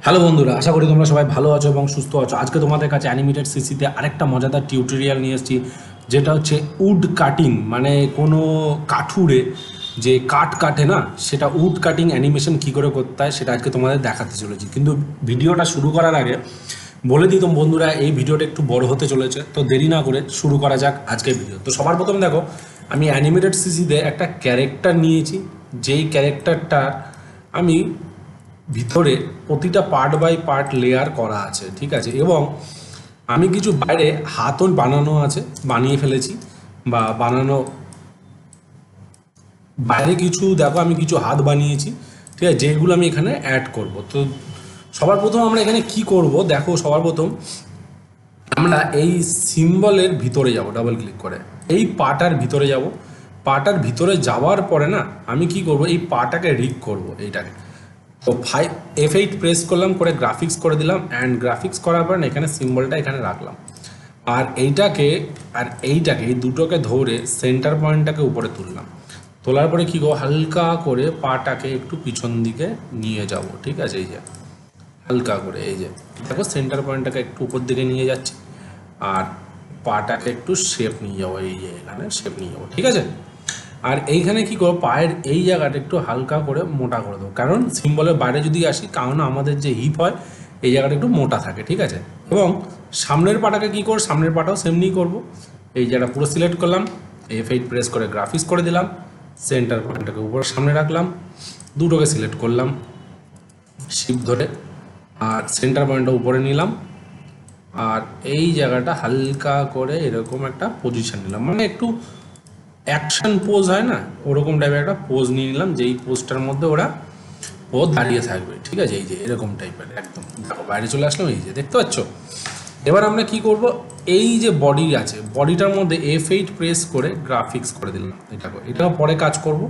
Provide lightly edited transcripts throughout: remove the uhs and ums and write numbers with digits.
Hello বন্ধুরা, আশা করি তোমরা সবাই ভালো আছো এবং সুস্থ আছো। আজকে তোমাদের কাছে অ্যানিমেটেড সিসিতে আরেকটা মজাদার টিউটোরিয়াল নিয়ে এসেছি, যেটা হচ্ছে উড কাটিং। মানে কোনো কাঠুরে যে কাঠ কাটে না, সেটা উড কাটিং অ্যানিমেশন কী করে করতে হয় সেটা আজকে তোমাদের দেখাতে চলেছি। কিন্তু ভিডিওটা শুরু করার আগে বলে দিই তো বন্ধুরা, এই ভিডিওটা একটু বড় হতে চলেছে, তো দেরি না করে শুরু করা যাক আজকের ভিডিও। তো সবার প্রথমে দেখো, আমি অ্যানিমেটেড সিসিতে একটা ক্যারেক্টার নিয়েছি, যেই ক্যারেক্টারটার আমি ভিতরে প্রতিটা পার্ট বাই পার্ট লেয়ার করা আছে, ঠিক আছে। এবং আমি কিছু বাইরে হাতও বানানো আছে, বানিয়ে ফেলেছি বা বানানো বাইরে কিছু দেখো, আমি কিছু হাত বানিয়েছি, ঠিক আছে, যেগুলো আমি এখানে অ্যাড করব। তো সবার প্রথম আমরা এখানে কি করব দেখো, সবার প্রথম আমরা এই সিম্বলের ভিতরে যাব, ডাবল ক্লিক করে এই পাটার ভিতরে যাব। পাটার ভিতরে যাওয়ার পরে না আমি কি করব, এই পাটাকে রিগ করব এইটাকে। তো F8 প্রেস করলাম, করে গ্রাফিক্স করে দিলাম, অ্যান্ড গ্রাফিক্স করার পর এখানে সিম্বলটা এখানে রাখলাম। আর এইটাকে এই দুটোকে ধরে সেন্টার পয়েন্টটাকে উপরে তুললাম। তোলার পরে কী করবো, হালকা করে পাটাকে একটু পিছন দিকে নিয়ে যাব, ঠিক আছে। এই যে হালকা করে, এই যে দেখো সেন্টার পয়েন্টটাকে একটু উপর দিকে নিয়ে যাচ্ছি, আর পাটাকে একটু শেপ নিয়ে যাবো, এই যে এখানে শেপ নিয়ে যাবো, ঠিক আছে। আর এইখানে কি করবো, পায়ের এই জায়গাটা একটু হালকা করে মোটা করে দেবো, কারণ সিম্বলের বাইরে যদি আসি, কারণ আমাদের যে হিপ হয় এই জায়গাটা একটু মোটা থাকে, ঠিক আছে। এবং সামনের পাটাকে কি করবো, সামনের পাটাও সেমনি করব। এই জায়গাটা পুরো সিলেক্ট করলাম, F8 প্রেস করে গ্রাফিক্স করে দিলাম, সেন্টার পয়েন্টটাকে উপরে সামনে রাখলাম, দুটোকে সিলেক্ট করলাম শিফট ধরে, আর সেন্টার পয়েন্টটা উপরে নিলাম, আর এই জায়গাটা হালকা করে এরকম একটা পজিশন নিলাম, মানে একটু অ্যাকশন পোজ হয় না, ওরকম টাইপের একটা পোজ নিয়ে নিলাম, যেই পোজটার মধ্যে ও দাঁড়িয়ে থাকবে, ঠিক আছে। এই যে এরকম টাইপের একদম, দেখো বাইরে চলে আসলাম, এই যে দেখতে পাচ্ছ। এবার আমরা কি করব, এই যে বডি আছে, বডিটার মধ্যে F8 প্রেস করে গ্রাফিক্স করে দিলাম, এটাও পরে কাজ করব।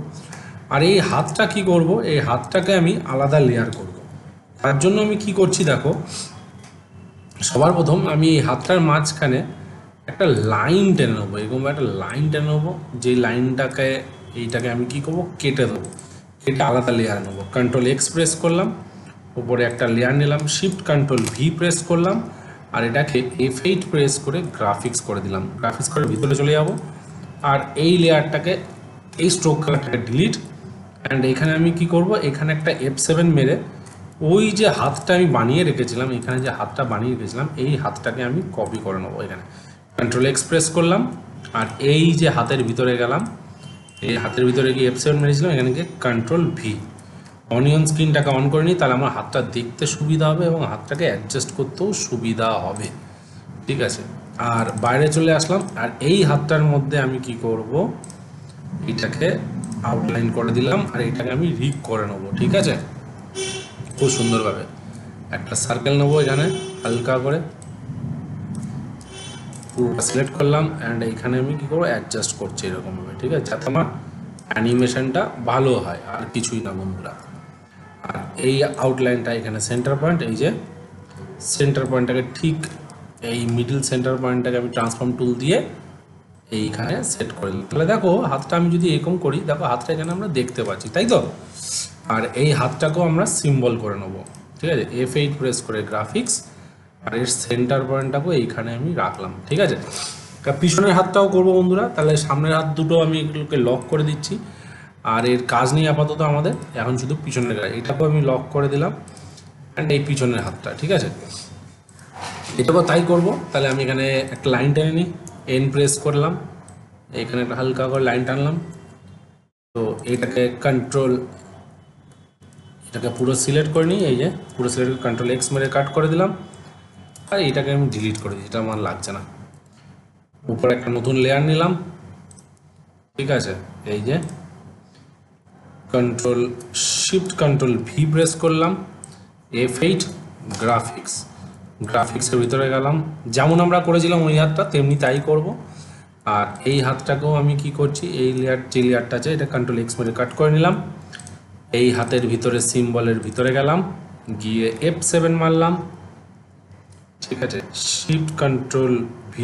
আর এই হাতটা কি করব, এই হাতটাকে আমি আলাদা লেয়ার করব। তার জন্য আমি কি করছি দেখো, সবার প্রথম আমি এই হাতটার মাঝখানে একটা লাইন টেনে নেবো, এরকম একটা লাইন টেনে নেবো, যেই লাইনটাকে এইটাকে আমি কি করবো, কেটে দেবো, কেটে আলাদা লেয়ার নেবো। Ctrl X প্রেস করলাম, উপরে একটা লেয়ার নিলাম, শিফট Ctrl V প্রেস করলাম, আর এটাকে F8 প্রেস করে গ্রাফিক্স করে দিলাম। গ্রাফিক্স করে ভিতরে চলে যাব, আর এই লেয়ারটাকে, এই স্ট্রোক কালারটাকে ডিলিট। অ্যান্ড এখানে আমি কি করব, এখানে একটা F7 মেরে ওই যে হাতটা আমি বানিয়ে রেখেছিলাম, এখানে যে হাতটা বানিয়ে রেখেছিলাম, এই হাতটাকে আমি কপি করে নেবো। এখানে Ctrl X প্রেস করলাম, আর এই যে হাতের ভিতরে গেলাম, এই হাতের ভিতরে গিয়ে F7 মেরেছিলাম, এখানে গিয়ে Ctrl V, অনিয়ন স্ক্রিনটাকে অন করে নিই, তাহলে আমার হাতটা দেখতে সুবিধা হবে এবং হাতটাকে অ্যাডজাস্ট করতেও সুবিধা হবে, ঠিক আছে। আর বাইরে চলে আসলাম, আর এই হাতটার মধ্যে আমি কি করব, এটাকে আউটলাইন করে দিলাম, আর এটাকে আমি রিগ করে নেবো, ঠিক আছে, খুব সুন্দরভাবে একটা সার্কেল নেবো এখানে হালকা করে, পুরোটা সিলেক্ট করলাম, অ্যান্ড এইখানে আমি কী করবো, অ্যাডজাস্ট করছি এরকমভাবে, ঠিক আছে, যাতে আমার অ্যানিমেশনটা ভালো হয়, আর কিছুই না বন্ধুরা। আর এই আউটলাইনটা এখানে সেন্টার পয়েন্ট, এই যে সেন্টার পয়েন্টটাকে ঠিক এই মিডল সেন্টার পয়েন্টটাকে আমি ট্রান্সফর্ম টুল দিয়ে এইখানে সেট করে দিই। তাহলে দেখো হাতটা আমি যদি এরকম করি, দেখো হাতটা এখানে আমরা দেখতে পাচ্ছি, তাই তো। আর এই হাতটাকেও আমরা সিম্বল করে নেবো, ঠিক আছে, F8 প্রেস করে গ্রাফিক্স, আর এর সেন্টার পয়েন্টটাকেও এইখানে আমি রাখলাম, ঠিক আছে। পিছনের হাতটাও করবো বন্ধুরা, তাহলে সামনের হাত দুটো আমি এগুলোকে লক করে দিচ্ছি, আর এর কাজ নেই আপাতত আমাদের, এখন শুধু পিছনের হাত, এটাকেও আমি লক করে দিলাম, অ্যান্ড এই পিছনের হাতটা, ঠিক আছে, এটাকেও তাই করব। তাহলে আমি এখানে একটা লাইন টেনে নিই, এন প্রেস করলাম, এখানে একটা হালকা করে লাইন টানলাম, তো এটাকে পুরো সিলেক্ট করে নিই, এই যে পুরো সিলেক্ট করে Ctrl X মেরে কাট করে দিলাম, আর এটাকে আমি ডিলিট করে দিই, এটা আমার লাগছে না। উপরে একটা নতুন লেয়ার নিলাম, ঠিক আছে, এই যে Ctrl V প্রেস করলাম, F8 গ্রাফিক্সের ভিতরে গেলাম, যেমন আমরা করেছিলাম ওই হাতটা তেমনি তাই করব। আর এই হাতটাকেও আমি কি করছি, এই যে লেয়ারটা আছে, এটা Ctrl X মেরে কাট করে নিলাম, এই হাতের ভিতরে সিম্বলের ভিতরে গেলাম, গিয়ে F7 মারলাম, ঠিক আছে, শিফট Ctrl V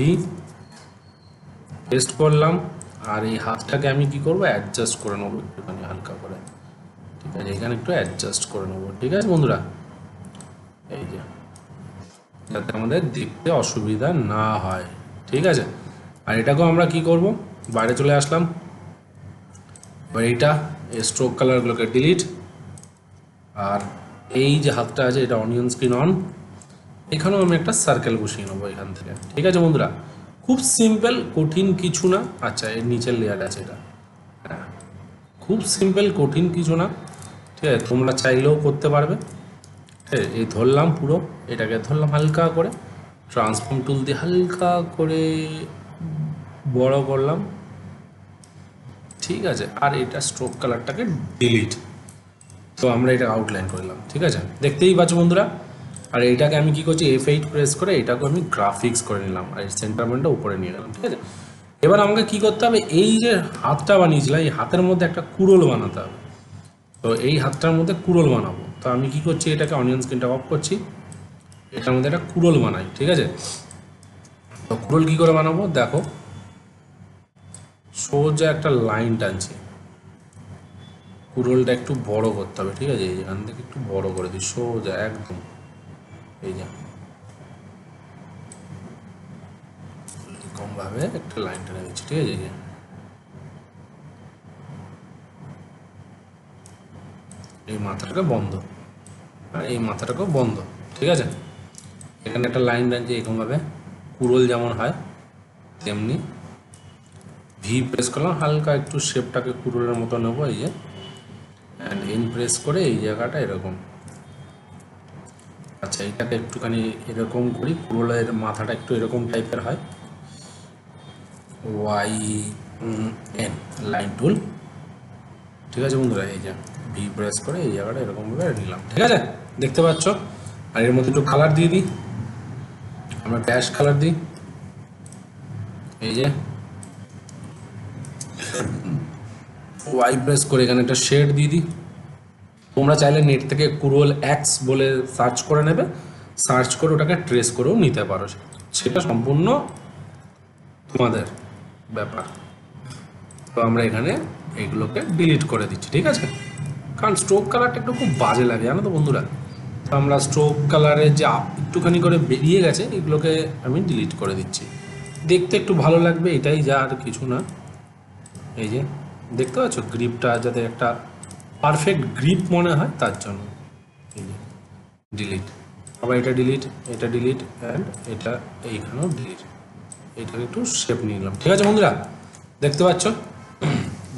পেস্ট করলাম, আর এই হাতটাকে আমি কি করব, অ্যাডজাস্ট করে নেবো একটুখানি হালকা করে, ঠিক আছে, এখানে একটু অ্যাডজাস্ট করে নেবো, ঠিক আছে বন্ধুরা। যে, যাতে আমাদের দেখতে অসুবিধা না হয়, ঠিক আছে। আর এটাকেও আমরা কি করব, বাইরে চলে আসলাম। এবার এইটা স্ট্রোক কালারগুলোকে ডিলিট, আর এই যে হাতটা আছে এটা অনিয়ন স্ক্রিন অন। এখানেও আমি একটা সার্কেল বসিয়ে নেবো এখান থেকে, ঠিক আছে বন্ধুরা। খুব সিম্পল, কঠিন কিছু না। আচ্ছা, এর নিচের লেয়ার আছে এটা, হ্যাঁ, খুব সিম্পল, কঠিন কিছু না, ঠিক আছে। তোমরা চাইলেও করতে পারবে, ঠিক আছে। এই ধরলাম পুরো, এটাকে ধরলাম হালকা করে, ট্রান্সফর্ম টুল দিয়ে হালকা করে বড় করলাম, ঠিক আছে। আর এটা স্ট্রোক কালারটাকে ডিলিট, তো আমরা এটা আউটলাইন করলাম, ঠিক আছে, দেখতেই পাচ্ছ বন্ধুরা। আর এইটাকে আমি কি করছি, F8 প্রেস করে এটাকে আমি গ্রাফিক্স করে নিলাম, আর সেন্টার পয়েন্টটা উপরে নিয়ে গেলাম, ঠিক আছে। এবার আমাকে কি করতে হবে, এই যে হাতটা বানিয়েছিলাম এই হাতের মধ্যে একটা কুড়োল বানাতে হবে। তো এই হাতটার মধ্যে কুড়োল বানাবো, তো আমি কি করছি, এটাকে অনিয়ন স্ক্রিনটা অফ করছি, এটার মধ্যে একটা কুড়োল বানাই, ঠিক আছে। তো কুড়োল কি করে বানাবো দেখো, সোজা একটা লাইন টানছি, কুড়োলটা একটু বড় করতে হবে, ঠিক আছে। এখান থেকে একটু বড় করে দিই, সোজা একদম, এই যে এরকমভাবে একটা লাইন টেনে দিচ্ছি, ঠিক আছে। এই মাথাটাকে বন্ধ, আর এই মাথাটাকেও বন্ধ, ঠিক আছে। এখানে একটা লাইন টানছি এরকমভাবে, কুড়োল যেমন হয় তেমনি। ভি প্রেস করলাম, হালকা একটু শেপটাকে কুড়োলের মতো নেবো, এই যে, অ্যান্ড এন প্রেস করে এই জায়গাটা এরকম। আচ্ছা, এটাকে একটুখানি এরকম করি, কুড়োলের মাথাটা একটু এরকম টাইপের হয়। ওয়াই এন লাইন টুল, ঠিক আছে বন্ধুরা। এই যে ভি প্রেস করে এই জায়গাটা এরকমভাবে নিলাম, ঠিক আছে, দেখতে পাচ্ছ। আর এর মধ্যে একটু কালার দিয়ে দিই, আমরা ড্যাশ কালার দিই, এই যে ওয়াই প্রেস করে এখানে একটা শেড দিয়ে দিই। তোমরা চাইলে নেট থেকে কুড়োল এক্স বলে সার্চ করে নেবে, সার্চ করে ওটাকে ট্রেস করেও নিতে পারো, সেটা সম্পূর্ণ তোমাদের ব্যাপার। তো আমরা এখানে এইগুলোকে ডিলিট করে দিচ্ছি, ঠিক আছে, কারণ স্ট্রোক কালারটা একটু খুব বাজে লাগে, জানো তো বন্ধুরা। তো আমরা স্ট্রোক কালারের যে একটুখানি করে বেরিয়ে গেছে এগুলোকে আমি ডিলিট করে দিচ্ছি, দেখতে একটু ভালো লাগবে, এটাই যা, আর কিছু না। এই যে দেখতে পাচ্ছ গ্রিপটা যাতে একটা পারফেক্ট গ্রিপ মনে হয় তার জন্য, এই যে ডিলিট। আবার এটা ডিলিট, এটা ডিলিট, অ্যান্ড এটা এইখানেও ডিলিট। এইটাকে একটু শেপ নিয়ে নিলাম, ঠিক আছে বন্ধুরা, দেখতে পাচ্ছ।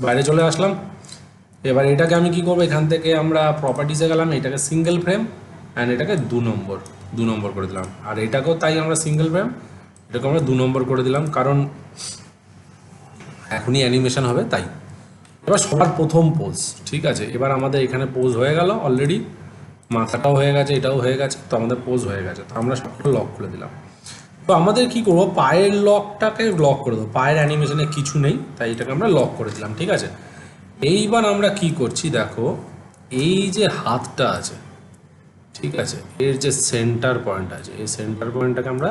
বাইরে চলে আসলাম। এবার এটাকে আমি কি করবো, এখান থেকে আমরা প্রপার্টিসে গেলাম, এটাকে সিঙ্গেল ফ্রেম, অ্যান্ড এটাকে 2 নম্বর করে দিলাম। আর এটাকেও তাই আমরা সিঙ্গেল ফ্রেম, এটাকে আমরা 2 নম্বর করে দিলাম, কারণ এখনই অ্যানিমেশন হবে তাই। এবার সবার প্রথম পোজ, ঠিক আছে। এবার আমাদের এখানে পোজ হয়ে গেল অলরেডি, মাথাটাও হয়ে গেছে, এটাও হয়ে গেছে, তো আমাদের পোজ হয়ে গেছে। তো আমরা সবটা লক করে দিলাম। তো আমাদের কি করবো, পায়ের লকটাকে লক করে দেবো, পায়ের অ্যানিমেশনে কিছু নেই, তাই এটাকে আমরা লক করে দিলাম, ঠিক আছে। এইবার আমরা কি করছি দেখো, এই যে হাতটা আছে, ঠিক আছে, এর যে সেন্টার পয়েন্ট আছে, এই সেন্টার পয়েন্টটাকে আমরা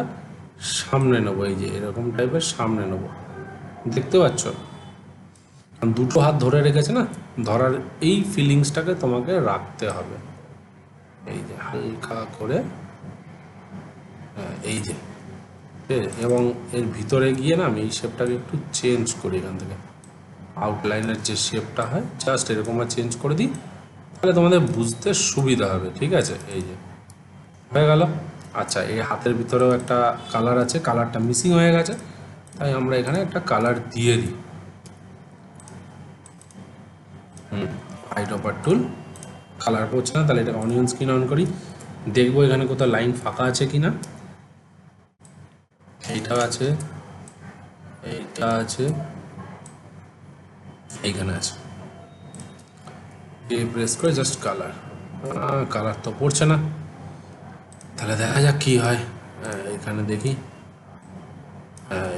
সামনে নেবো, এই যে এরকম টাইপের সামনে নেবো, দেখতে পাচ্ছ। দুটো হাত ধরে রেখেছে না, ধরার এই ফিলিংসটাকে তোমাকে রাখতে হবে, এই যে হালকা করে, এই যে, এবং এর ভিতরে গিয়ে না আমি এই শেপটাকে একটু চেঞ্জ করি, এখান থেকে আউটলাইনের যে শেপটা হয় জাস্ট এরকম চেঞ্জ করে দিই, তাহলে তোমাদের বুঝতে সুবিধা হবে, ঠিক আছে। এই যে হয়ে গেল। আচ্ছা, এই হাতের ভিতরেও একটা কালার আছে, কালারটা মিসিং হয়ে গেছে, তাই আমরা এখানে একটা কালার দিয়ে দিই। হাইড অপার টুল, কালার পড়ছে না, তাহলে এটা অনিয়ন স্ক্রিন অন করি, দেখবো এখানে কোথাও লাইন ফাঁকা আছে কিনা। এইটা আছে, এইটা আছে, এইখানে আছে, প্রেস করে জাস্ট কালার, কালার তো পড়ছে না, তাহলে দেখা যাক কি হয়। এখানে দেখি,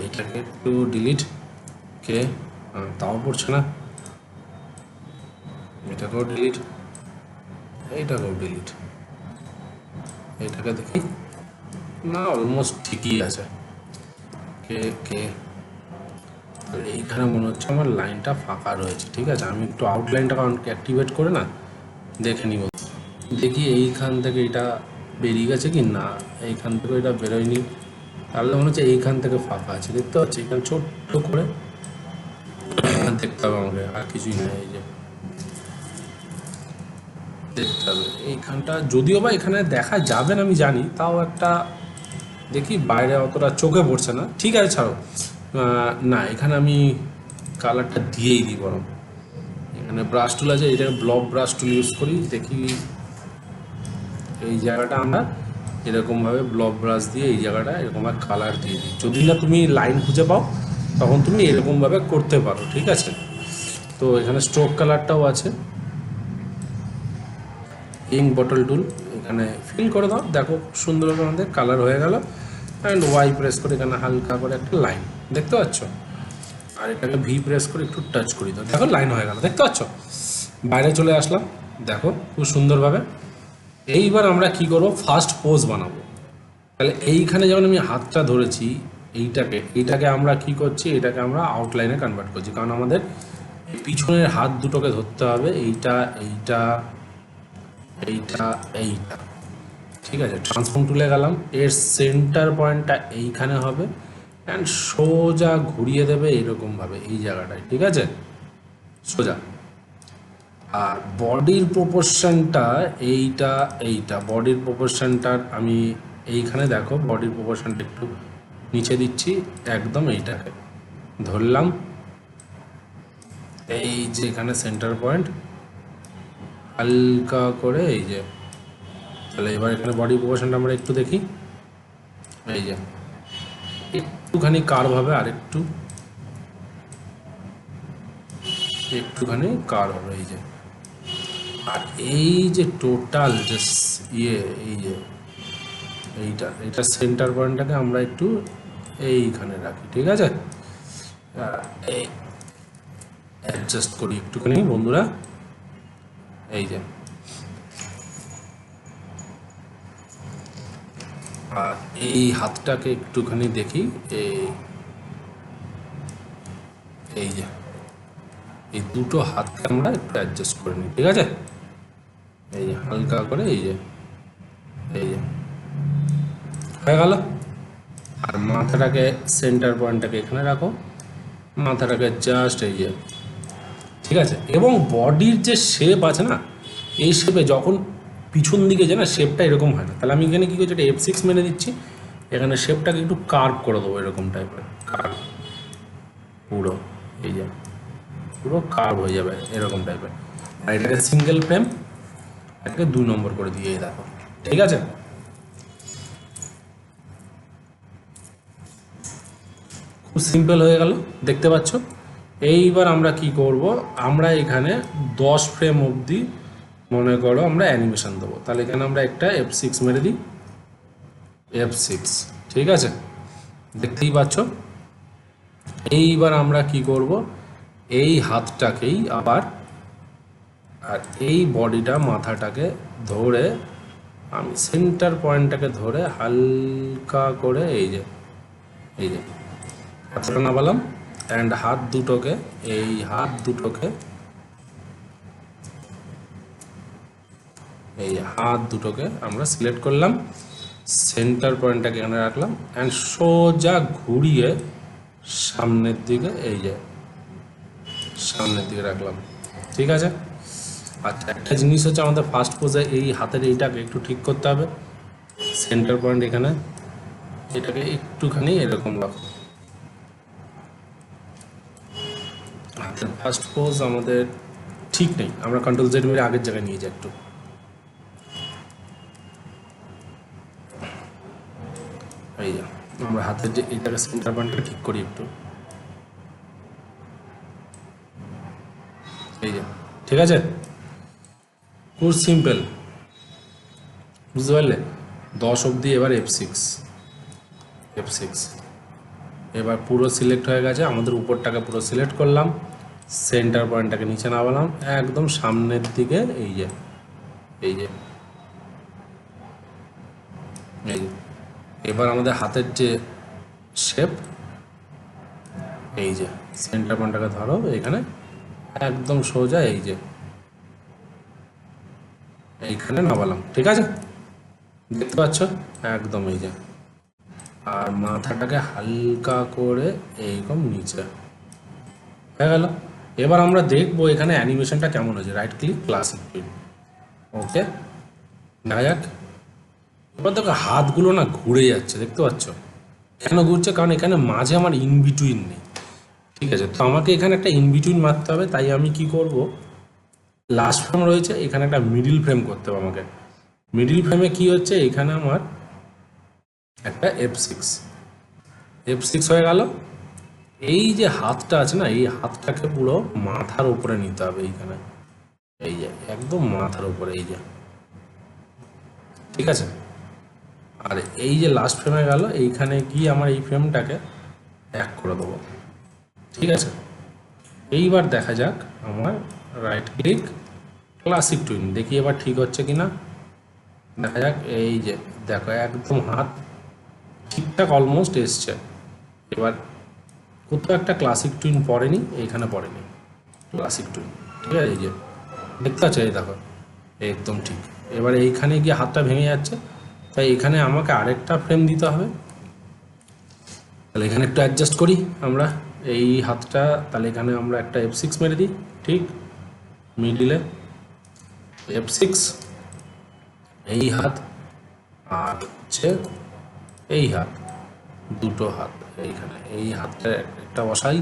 এইটাকে একটু ডিলিট, কে, তাও পড়ছে না, এটাকেও ডিলিট, এইটাকেও ডিলিট, এইটাকে দেখি, না অলমোস্ট ঠিকই আছে, কে কে, এইখানে মনে হচ্ছে আমার লাইনটা ফাঁকা রয়েছে, ঠিক আছে। আমি একটু আউটলাইনটা অ্যাক্টিভেট করে না দেখে নিব, দেখি এইখান থেকে এটা বেরিয়ে গেছে কি না, এইখান থেকে এটা বেরোয়নি, তাহলে মনে হচ্ছে এইখান থেকে ফাঁকা আছে, দেখতে পাচ্ছি এখানে ছোট্ট করে দেখতে হবে আমাকে, আর কিছুই নেই। এই যে দেখতে হবে এইখানটা, যদিও বা এখানে দেখা যাবে না আমি জানি, তাও একটা দেখি, বাইরে অতটা চোখে পড়ছে না, ঠিক আছে ছাড়ো। না, এখানে আমি কালারটা দিয়েই দিই বরং। এখানে ব্রাশ টুল আছে, এটাকে ব্লক ব্রাশ টুল ইউজ করি, দেখি এই জায়গাটা আমরা এরকমভাবে ব্লক ব্রাশ দিয়ে এই জায়গাটা এরকমভাবে কালার দিয়ে দিই। যদি না তুমি লাইন খুঁজে পাও তখন তুমি এরকমভাবে করতে পারো, ঠিক আছে। তো এখানে স্ট্রোক কালারটাও আছে, ইঙ্ক বটল টুল এখানে ফিল করে দাও, দেখো খুব সুন্দরভাবে আমাদের কালার হয়ে গেল। অ্যান্ড ওয়াই প্রেস করে এখানে হালকা করে একটা লাইন দেখতে পাচ্ছ, আর এটাকে ভি প্রেস করে একটু টাচ করি দাও, দেখো লাইন হয়ে গেল, দেখতে পাচ্ছ। বাইরে চলে আসলাম, দেখো খুব সুন্দরভাবে। এইবার আমরা কি করব, ফার্স্ট পোজ বানাবো। তাহলে এইখানে যেমন আমি হাতটা ধরেছি, এইটাকে আমরা কি করছি, এটাকে আমরা আউটলাইনে কনভার্ট করছি, কারণ আমাদের পিছনের হাত দুটোকে ধরতে হবে, এইটা এইটা এইটা এইটা, ঠিক আছে। ট্রান্সফর্ম টুলে গেলাম, এর সেন্টার পয়েন্টটা এইখানে হবে, অ্যান্ড সোজা ঘুরিয়ে দেবে এরকমভাবে এই জায়গাটায়, ঠিক আছে, সোজা। আর বডির প্রপোর্শনটা এইটা বডির প্রপোর্শনটার আমি এইখানে দেখো, বডির প্রপোর্শনটা একটু নিচে দিচ্ছি, একদম এইটাকে ধরলাম, এই যে এখানে সেন্টার পয়েন্ট হালকা করে, এই যে। তাহলে এবার এখানে বডি প্রপোর্শনটা আমরা একটু দেখি, এই যে একটুখানি কার্ভ হবে, আর একটুখানি কার্ভ হবে, এই যে। আর এই যে টোটাল যে এই যে এইটা সেন্টার পয়েন্টটাকে আমরা একটু এইখানে রাখি, ঠিক আছে। এই অ্যাডজাস্ট করি একটুখানি বন্ধুরা, এই যে। আর এই হাতটাকে একটুখানি দেখি, এই যে এই দুটো হাতকে আমরা একটু অ্যাডজাস্ট করে নিই, ঠিক আছে। এই যে হালকা করে, এই যে হয়ে গেল। আর মাথাটাকে সেন্টার পয়েন্টটাকে এখানে রাখো, মাথাটাকে জাস্ট এই যে, ঠিক আছে। এবং বডির যে শেপ আছে না, এই শেপে যখন পিছন দিকে যে না শেপটা এরকম হয় না, তাহলে আমি এখানে কী করছি, এটা F6 মেনে দিচ্ছি, এখানে শেপটাকে একটু কার্ভ করে দেবো, এরকম টাইপের কার্ভ, পুরো এই যে পুরো কার্ভ হয়ে যাবে এরকম টাইপের। আর এটাকে সিঙ্গেল ফ্রেম, এটাকে 2 নম্বর করে দিয়ে দেখো, ঠিক আছে। খুব সিম্পল হয়ে গেল, দেখতে পাচ্ছ। এইবার আমরা কি করব, আমরা এখানে 10 ফ্রেম অবধি মনে করো আমরা অ্যানিমেশন দেবো, তাহলে এখানে আমরা একটা F6 মেরে দিই, F6, ঠিক আছে, দেখতেই পাচ্ছ। এইবার আমরা কি করব, এই হাতটাকেই আবার, আর এই বডিটা মাথাটাকে ধরে আমি সেন্টার পয়েন্টটাকে ধরে হালকা করে এই যে হাতটা নামালাম, অ্যান্ড হাত দুটোকে আমরা সিলেক্ট করলাম, সেন্টার পয়েন্টটাকে এখানে রাখলাম, অ্যান্ড সোজা ঘুরিয়ে সামনের দিকে রাখলাম, ঠিক আছে। আচ্ছা, একটা জিনিস হচ্ছে আমাদের ফার্স্ট পোজে এই হাতের এইটাকে একটু ঠিক করতে হবে, সেন্টার পয়েন্ট এখানে, এটাকে একটুখানি এরকম রাখো। হাতের ফার্স্ট পোজ আমাদের ঠিক নেই, আমরা কন্ট্রোল জেড মেরে আগের জায়গায় নিয়ে যাই একটু, এই যে আমরা হাতের যে এইটাকে সেন্টার পয়েন্টটা ঠিক করি একটু, এই যে, ঠিক আছে। খুব সিম্পল, বুঝতে পারলে। 10 অবধি এবার F6, এবার পুরো সিলেক্ট হয়ে গেছে, আমাদের উপরটাকে পুরো সিলেক্ট করলাম, সেন্টার পয়েন্টটাকে নিচে নামালাম একদম সামনের দিকে, এই যে এবার আমাদের হাতের যে শেপ, এই যে সেন্টার পয়েন্টটাকে ধরো এখানে একদম সোজা, এই যে এইখানে নামালাম, ঠিক আছে। দেখতে পাচ্ছ একদম এই যে, আর মাথাটাকে হালকা করে এইরকম নিচে হয়ে গেল। এবার আমরা দেখবো এখানে অ্যানিমেশনটা কেমন হয়েছে। রাইট ক্লিক ক্লাসিক টুইন, ওকে দেখা যাক। এবার দেখো হাতগুলো না ঘুরে যাচ্ছে, দেখতে পাচ্ছ কেন ঘুরছে? কারণ এখানে মাঝে আমার ইন বিটুইন নেই, ঠিক আছে? তো আমাকে এখানে একটা ইন বিটুইন মারতে হবে। তাই আমি কি করব, লাস্ট ফ্রেম রয়েছে, এখানে একটা মিডিল ফ্রেম করতে হবে আমাকে। মিডিল ফ্রেমে কি হচ্ছে, এখানে আমার একটা F6 হয়ে গেল। এই যে হাতটা আছে না, এই হাতটাকে পুরো মাথার উপরে নিতে হবে এইখানে, এই যে একদম মাথার উপরে, এই যে, ঠিক আছে? আর এই যে লাস্ট ফ্রেমে গেল, এইখানে গিয়ে আমার এই ফ্রেমটাকে এক করে দেবো, ঠিক আছে? এইবার দেখা যাক আমার রাইট ক্লিক ক্লাসিক টুইন, দেখি এবার ঠিক হচ্ছে কিনা। দেখা যাক, এই যে দেখো একদম হাত ঠিকঠাক অলমোস্ট এসছে। এবার কোথাও একটা ক্লাসিক টুইন পড়েনি, এইখানে পড়েনি ক্লাসিক টুইন, ঠিক আছে? এই যে দেখতে পাচ্ছ, এই দেখো একদম ঠিক। এবার এইখানে গিয়ে হাতটা ভেঙে যাচ্ছে, তাই এখানে আমাকে আরেকটা ফ্রেম দিতে হবে। তাহলে এখানে একটু অ্যাডজাস্ট করি আমরা এই হাতটা, তাহলে এখানে আমরা একটা F6 মেরে দিই, ঠিক মিডিলে F6, এই হাত আর হচ্ছে এই হাত, দুটো হাত এইখানে, এই হাতটা একটা বসাই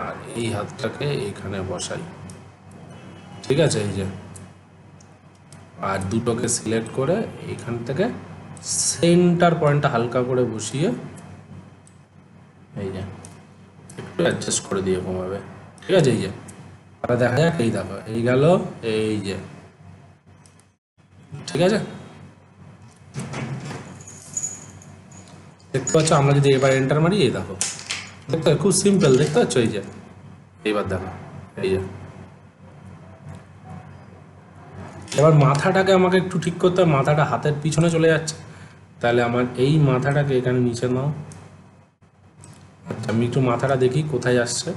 আর এই হাতটাকে এইখানে বসাই, ঠিক আছে? এই যে, আর দুটোকে সিলেক্ট করে এইখান থেকে সেন্টার পয়েন্টটা হালকা করে বসিয়ে এই যে একটু অ্যাডজাস্ট করে দিয়ে কমাবে, ঠিক আছে? এই যে, তাহলে দেখা যাক, এই দেখো এই গেল, এই যে, ঠিক আছে? দেখতে পাচ্ছ, আমরা যদি এবার এন্টার মারি, এই দেখো, দেখতে খুব সিম্পল, দেখতে পাচ্ছ? এই যে, এইবার দেখো, এই যে, এবার মাথাটাকে আমাকে একটু ঠিক করতে হবে, মাথাটা হাতের পিছনে চলে যাচ্ছে। তাহলে আমার এই মাথাটাকে এখানে নিচে নাও। আচ্ছা, আমি একটু মাথাটা দেখি কোথায় আসছে,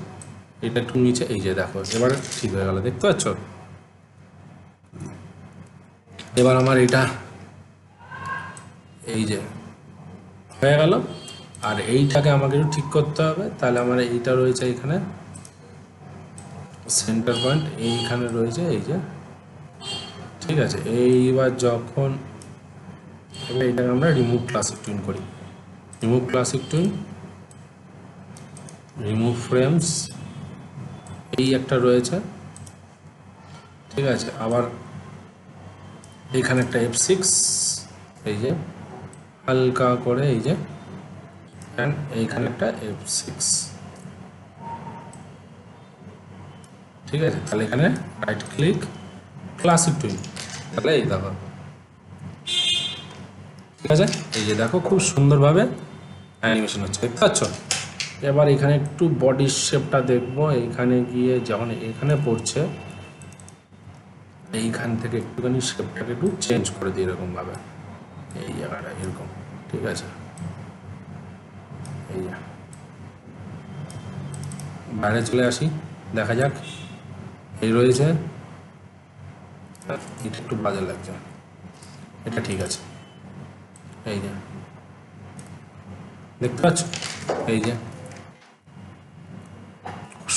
এটা একটু নিচে, এই যে দেখো এবার ঠিক হয়ে গেল, দেখতে পাচ্ছ? এবার আমার এটা এই যে হয়ে গেল, আর এইটাকে আমাকে একটু ঠিক করতে হবে। তাহলে আমার এইটা রয়েছে এখানে সেন্টার পয়েন্ট, এইখানে রয়েছে, এই যে, ঠিক আছে? এইবার যখন এবার এটাকে আমরা রিমুভ ক্লাসিক টুইন করি, remove classic twin, remove frames, এই একটা রয়েছে, ঠিক আছে? আবার এইখানে একটা F6, এই যে হালকা করে, এই যে, অ্যান্ড এইখানে একটা F6, ঠিক আছে? তাহলে এখানে রাইট ক্লিক ক্লাসিক টুইন, তাহলে এই দেখো, ঠিক আছে? এই যে দেখো খুব সুন্দরভাবে অ্যানিমেশন হচ্ছে, দেখতে পাচ্ছ? এবার এখানে একটু বডি শেপটা দেখবো, এইখানে গিয়ে যখন এখানে পড়ছে, এইখান থেকে একটুখানি শেপটাকে একটু চেঞ্জ করে দিই এরকমভাবে, এই জায়গাটা এরকম, ঠিক আছে? এই যে বাইরে চলে আসি, দেখা যাক, এই রয়েছে, এটা একটু বাজে লাগছে, এটা ঠিক আছে, এই যে দেখতে পাচ্ছ? এই যে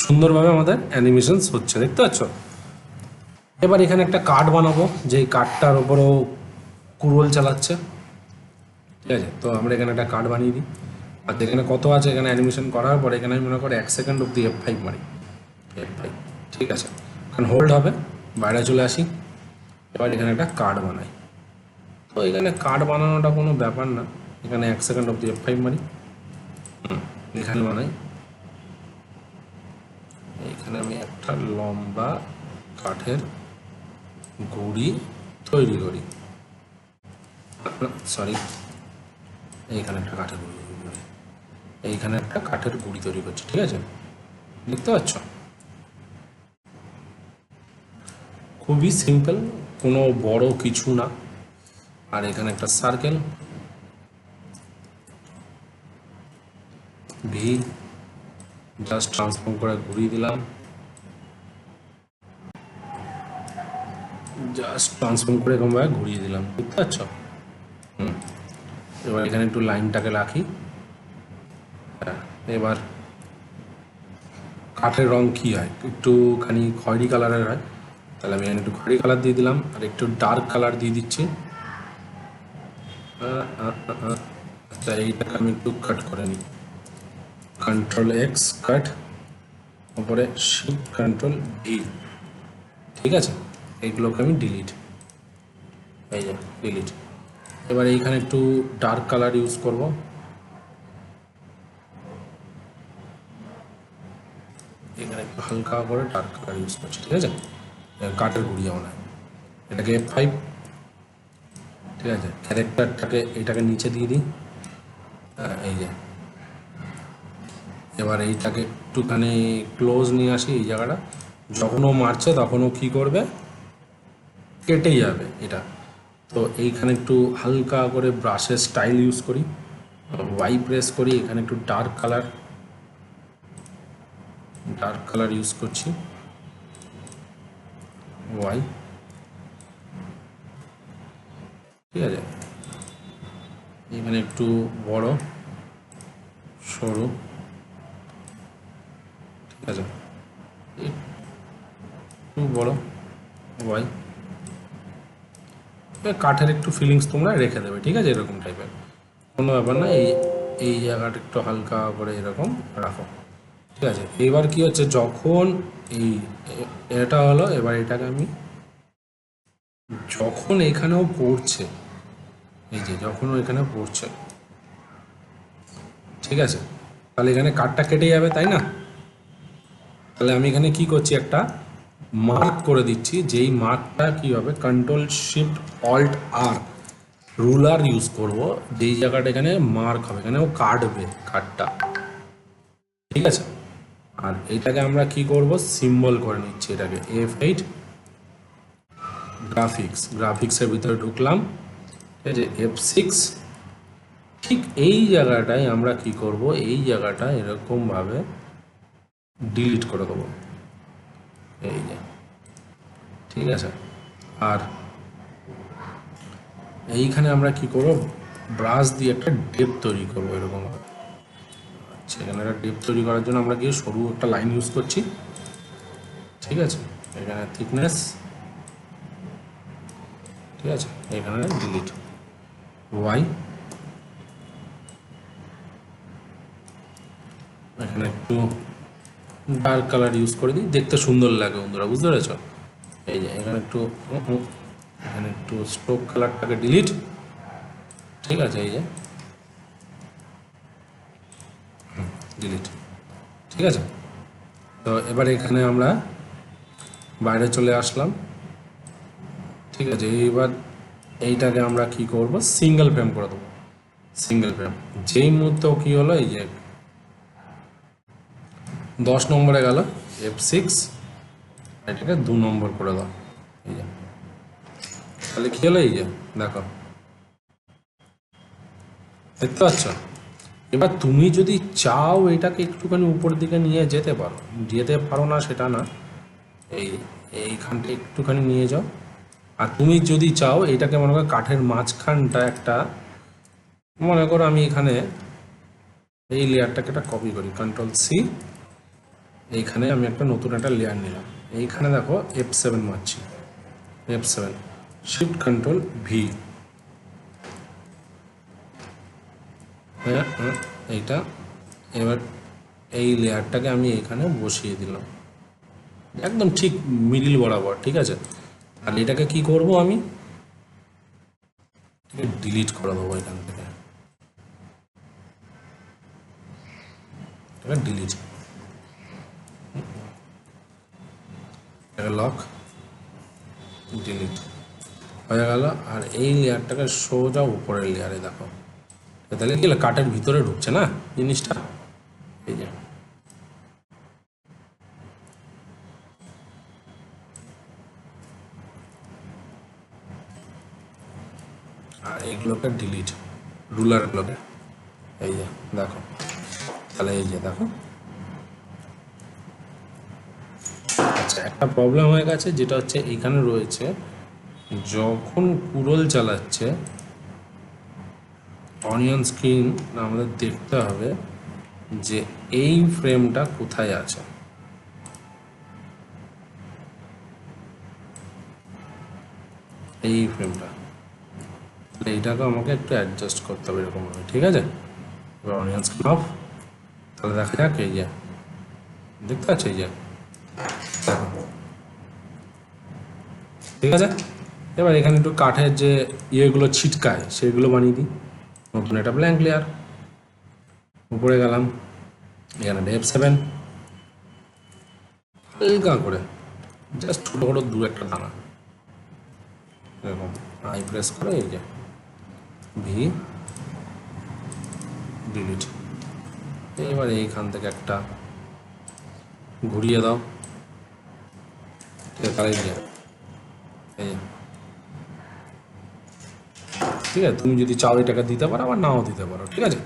সুন্দরভাবে আমাদের অ্যানিমেশন হচ্ছে, দেখতে পাচ্ছ? এবার এখানে একটা কার্ড বানাবো, যেই কার্ডটার ওপরও কুরোল চালাচ্ছে, ঠিক আছে? তো আমরা এখানে একটা কার্ড বানিয়ে দিই। আর এখানে কত আছে, এখানে অ্যানিমেশন করার পর এখানে আমি মনে করি 1 সেকেন্ড অব্দি F5 মারি, F5, ঠিক আছে? কারণ হোল্ড হবে। বাইরে চলে আসি, এবার এখানে একটা কার্ড বানাই। তো এখানে কার্ড বানানোটা কোনো ব্যাপার না, এখানে 1 সেকেন্ড অব্দি F5 মারি, এখানে বানাই। এখানে আমি একটা লম্বা কাঠের গুড়ি তৈরি করি, সরি, এইখানে একটা কাঠের গুড়ি তৈরি করি, এইখানে একটা কাঠের গুড়ি তৈরি করছি, ঠিক আছে? দেখতে পাচ্ছ? খুবই সিম্পল, কোনো বড় কিছু না। আর এখানে একটা সার্কেল, ভি, জাস্ট ট্রান্সফর্ম করে ঘুরিয়ে দিলাম, জাস্ট ট্রান্সফর্ম করে এরকমভাবে ঘুরিয়ে দিলাম, বুঝতে পারছো? এবার এখানে একটু লাইনটাকে রাখি। এবার কাঠের রং কী হয়, একটুখানি খয়েরি কালারের হয়, তাহলে আমি এখানে একটু খয়েরি কালার দিয়ে দিলাম, আর একটু ডার্ক কালার দিয়ে দিচ্ছি। আচ্ছা, এইটাকে আমি একটু কাট করে নিই, কন্ট্রোল এক্স কাট, তারপরে শিফট কন্ট্রোল ভি। ঠিক আছে, এইগুলোকে আমি ডিলিট, এই যে ডিলিট। এবার এইখানে একটু ডার্ক কালার ইউজ করব, এখানে একটু হালকা করে ডার্ক কালার ইউজ করছি। ঠিক আছে, কাঠের গুঁড়ি যেমন হয়, এটাকে F5। ঠিক আছে, ক্যারেক্টারটাকে এইটাকে নিচে দিয়ে দিই, এই যে। এবার এইটাকে একটুখানি ক্লোজ নিয়ে আসি, এই জায়গাটা যখনও মারছে তখনও কী করবে, কেটেই যাবে এটা। তো এইখানে একটু হালকা করে ব্রাশের স্টাইল ইউজ করি, ওয়াই প্রেস করি, এখানে একটু ডার্ক কালার ইউজ করছি, ওয়াই। ঠিক আছে, এখানে একটু বড় সরু, ঠিক আছে, একটু বড় ওয়াই। কাঠের একটু ফিলিংস তোমরা রেখে দেবে। ঠিক আছে, এরকম টাইপের কোনো ব্যাপার না। এই জায়গাটা একটু হালকা করে এরকম রাখো। ঠিক আছে, এবার কি হচ্ছে, যখন এটা হলো, এবার এটাকে আমি যখন এখানেও পড়ছে, এই যে যখন এখানে পড়ছে, ঠিক আছে, তাহলে এখানে কাঠটা কেটে যাবে, তাই না? তাহলে আমি এখানে কি করছি, একটা মার্ক করে দিচ্ছি, যেই মার্কটা কি হবে, কন্ট্রোল শিফট অল্ট আর রুলার ইউজ করব, যেই জায়গাটা এখানে মার্ক হবে, এখানেও কাটবে কাঠটা। ঠিক আছে, আর এইটাকে আমরা কি করব, সিম্বল করে নিচ্ছি, এটাকে F8 গ্রাফিক্সের ভিতরে ঢুকলাম। ঠিক আছে, F6। ঠিক এই জায়গাটায় আমরা কি করব, এই জায়গাটা এরকমভাবে ডিলিট করে দেবো, এই যে। ঠিক আছে, আর এইখানে আমরা কি করব, ব্রাশ দিয়ে একটা ডেপ তৈরি করবো এরকমভাবে। আচ্ছা, এখানে একটা ডেপ তৈরি করার জন্য আমরা কি সরু একটা লাইন ইউজ করছি। ঠিক আছে, এখানে থিকনেস, ঠিক আছে, এখানে ডিলিট, ওয়াই। এখানে একটু ডার্ক কালার ইউজ করে দিই, দেখতে সুন্দর লাগে বন্ধুরা, বুঝতে পেরেছ? এই যে এখানে একটু স্ট্রোক কালারটাকে ডিলিট। ঠিক আছে, এই যে ডিলিট। ঠিক আছে, তো এবার এখানে আমরা বাইরে চলে আসলাম। ঠিক আছে, এইবার এইটাকে আমরা কি করব, সিঙ্গেল ফ্রেম করে দেবো, সিঙ্গেল ফ্রেম। যেই মুহূর্তে কি হলো, এই যে 10 নম্বরে গেল, F6, এটাকে 2 নম্বর করে দাও, এই যে। তাহলে কি হলো, এই যে দেখো, দেখতে পাচ্ছ? এবার তুমি যদি চাও এটাকে একটুখানি উপরের দিকে নিয়ে যেতে পারো না সেটা না, এইখানটা একটুখানি নিয়ে যাও। আর তুমি যদি চাও এটাকে মনে করো কাঠের মাঝখানটা একটা, মনে করো আমি এখানে এই লেয়ারটাকে একটা কপি করি, কন্ট্রোল সি, এইখানে আমি একটা নতুন একটা লেয়ার নিলাম, এইখানে দেখো F7 মারছি, F7 শিফট কন্ট্রোল ভি, হ্যাঁ এইটা। এবার এই লেয়ারটাকে আমি এখানে বসিয়ে দিলাম, একদম ঠিক মিডিল বরাবর। ঠিক আছে, আর এটাকে কি করব, আমি ডিলিট করে দেবো এখান থেকে, ডিলিট, লক, ডিলিট হয়ে গেল। আর এই লেয়ারটাকে সোজা উপরের লেয়ারে দেখো, তাহলে কি কাঠের ভিতরে ঢুকছে না জিনিসটা, এই যে। আর এইগুলোকে ডিলিট, রুলারগুলোকে, এই যে দেখো, তাহলে এই যে দেখো। আচ্ছা, একটা প্রবলেম হয়ে গেছে, যেটা হচ্ছে এইখানে রয়েছে, যখন কুড়োল চালাচ্ছে, অনিয়ন স্ক্রিন আমাদের দেখতে হবে যে এই ফ্রেমটা কোথায় আছে। এই ফ্রেমটা, এইটাকে আমাকে একটু অ্যাডজাস্ট করতে হবে এরকম ভাবে, ঠিক আছে। এবার অনিয়ন স্ক্রিন অফ, তাহলে দেখা যাক এই যে দেখতে পাচ্ছ, এই যে দেখো, ঠিক আছে। এবার এখানে একটু কাঠের যে ইয়েগুলো ছিটকায় সেগুলো বানিয়ে দিই। নতুন একটা ব্ল্যাঙ্ক লেয়ার, উপরে গেলাম, এখানে F7 হালকা করে জাস্ট ছোটো ছোটো দু একটা দানা এরকম আই প্রেস করে এই যে ভি ডিলিট। এবার এইখান থেকে একটা ঘুরিয়ে দাও, তাহলে এই যে ঠিক আছে। তুমি যদি চাও এটাকে দিতে পারো, আবার নাও দিতে পারো, ঠিক আছে,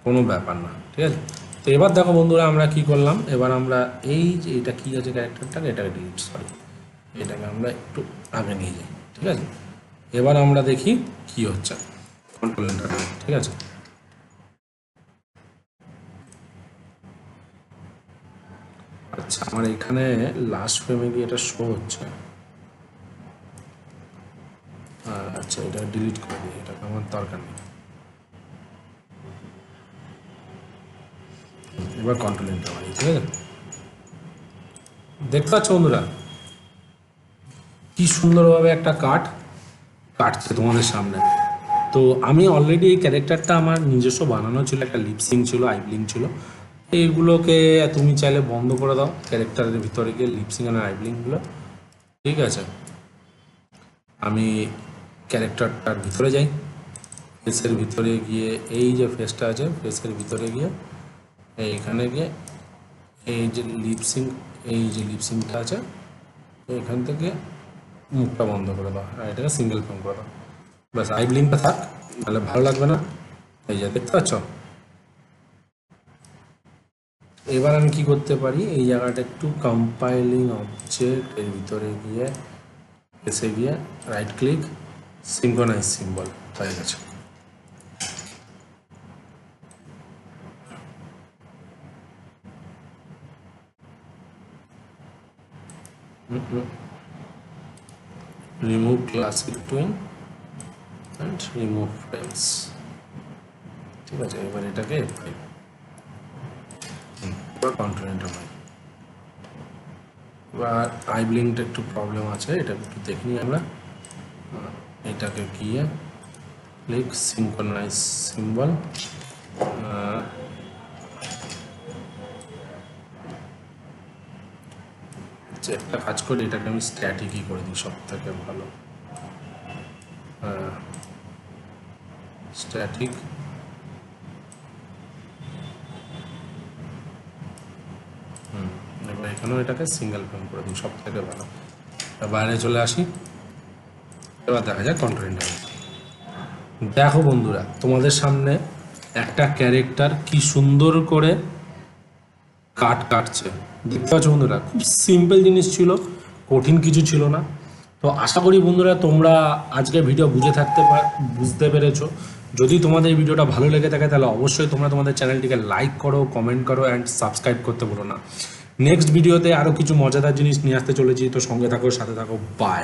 কোনো ব্যাপার না, ঠিক আছে। তো এবার দেখো বন্ধুরা আমরা কি করলাম, এবার আমরা এই যে এটা কি আছে ক্যারেক্টারটাকে, এটাকে ডিলিট, সরি এটাকে আমরা একটু আগে নিয়ে যাই, ঠিক আছে। এবার আমরা দেখি কি হচ্ছে, কন্ট্রোল এন্টার, ঠিক আছে। আচ্ছা, আমার এখানে লাস্ট ফ্রেমে গিয়ে এটা শো হচ্ছে। আচ্ছা, এটা ডিলিট করে দিই, এটাকে আমার দরকার নেই। এবার কন্ট্রোল এন্টার মারি, ঠিক আছে। দেখতে পাচ্ছ বন্ধুরা কি সুন্দরভাবে একটা কাটছে তোমাদের সামনে। তো আমি অলরেডি এই ক্যারেক্টারটা আমার নিজস্ব বানানো ছিল, একটা লিপসিং ছিল, আইব্লিং ছিল। এইগুলোকে তুমি চাইলে বন্ধ করে দাও, ক্যারেক্টারের ভিতরে গিয়ে লিপসিং আর আইব্লিংগুলো, ঠিক আছে। আমি ক্যারেক্টারটার ভিতরে যাই, ফেসের ভিতরে গিয়ে এই যে ফেসটা আছে, ফেসের ভিতরে গিয়ে এইখানে গিয়ে এই যে লিপসিংটা আছে, এখান থেকে মুখটা বন্ধ করে দাও আর এটাকে সিঙ্গেল ফ্রেম করে দাও, ব্যাস। আইব্লিংটা থাক, তাহলে ভালো লাগবে না। এই যে দেখতে পাচ্ছ। এবার আমি কি করতে পারি, এই জায়গাটা একটু কম্পাইলিং অবজেক্ট এর ভিতরে গিয়ে এসে গিয়ে রাইট ক্লিক, সিঙ্ক্রোনাইজ সিম্বল, হয়ে গেছে। Remove classic twin and remove frames, ঠিক আছে। এবার এটাকে কন্ট্রোল এন্টার মারি। এবার আইব্লিংটা একটু প্রবলেম আছে, এটা একটু দেখে নিই আমরা। এটাকে গিয়ে ক্লিক সিঙ্ক্রোনাইজ সিম্বল, একটা কাজ করি, এটাকে আমি স্ট্যাটিকই করে দিই, সব থেকে ভালো। স্ট্যাটিক, এবার এখানেও এটাকে সিঙ্গেল ফ্রেম করে দিই, সব থেকে ভালো। বাইরে চলে আসি, এবার দেখা যায় কন্ট্রোল এন্টার। দেখো বন্ধুরা, তোমাদের সামনে একটা ক্যারেক্টার কি সুন্দর করে কাটছে, দেখতে পাচ্ছ বন্ধুরা। খুব সিম্পল জিনিস ছিল, কঠিন কিছু ছিল না। তো আশা করি বন্ধুরা তোমরা আজকে ভিডিও বুঝতে পেরেছো। যদি তোমাদের এই ভিডিওটা ভালো লেগে থাকে তাহলে অবশ্যই তোমরা তোমাদের চ্যানেলটিকে লাইক করো, কমেন্ট করো অ্যান্ড সাবস্ক্রাইব করতে ভুলো না। নেক্সট ভিডিওতে আরও কিছু মজাদার জিনিস নিয়ে আসতে চলেছি, তো সঙ্গে থাকো, সাথে থাকো, বাই।